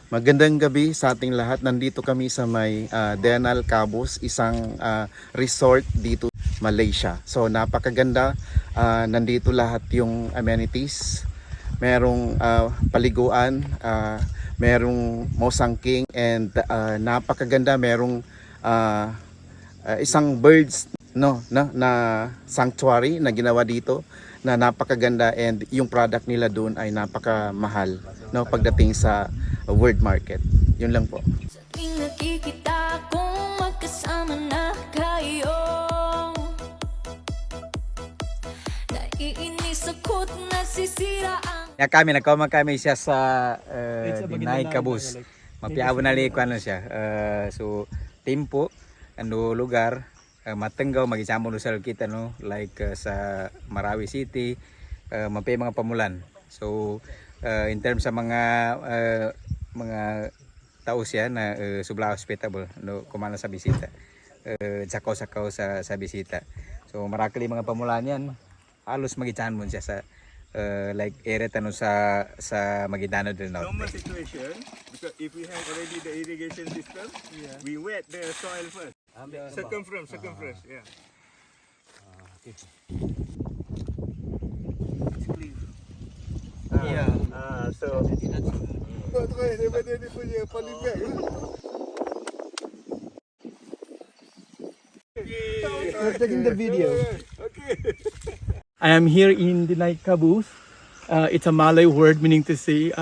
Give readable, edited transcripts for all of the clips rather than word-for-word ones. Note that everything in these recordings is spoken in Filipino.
Magandang gabi sa ating lahat. Nandito kami sa may Denal Cabos, isang resort dito Malaysia. So napakaganda. Nandito lahat yung amenities. Merong paliguan, merong mosangking, and napakaganda. Merong isang birds na sanctuary na ginawa dito na napakaganda, and yung product nila doon ay napakamahal pagdating sa world market. Yun lang po. Sa tuwing nakikita kong magkasama na kayo, naiinis ako't nasisira ang Ya kami nagkauma kami siya sa Binay Cabos. Mapiabo na li ko ano siya. So tempo ando lugar matenggaw magisamo no sa kita no like sa Marawi City mapay mga pamulan. So in terms sa mga tao siya na subla hospitable no kumana sa bisita. Sakaw sa bisita. So marakali mga pamulan yan. Halos magitan mo siya sa like area tano sa Maguindanao del Norte. Normal situation because if we have already the irrigation system, we wet the soil first. Circumference, yeah. Okay. So daripada dia punya polybag. Taking the video. Okay. I am here in Binay Cabos. It's a Malay word meaning to say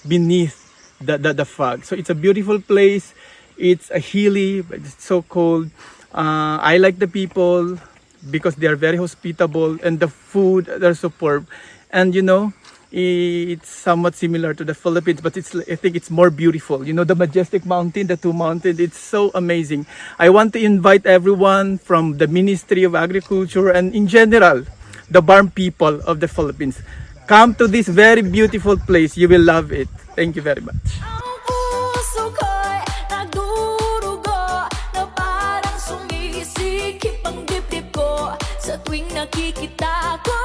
beneath the fog. So it's a beautiful place. It's a hilly, but it's so cold. I like the people because they are very hospitable, and the food they're superb. And you know, it's somewhat similar to the Philippines, but I think it's more beautiful. You know, the majestic mountain, the two mountains, it's so amazing. I want to invite everyone from the Ministry of Agriculture and in general, the Barm people of the Philippines. Come to this very beautiful place. You will love it. Thank you very much. ang puso ko'y nagdurugo, na parang sumisikip ang dibdib ko sa tuwing nakikita ko.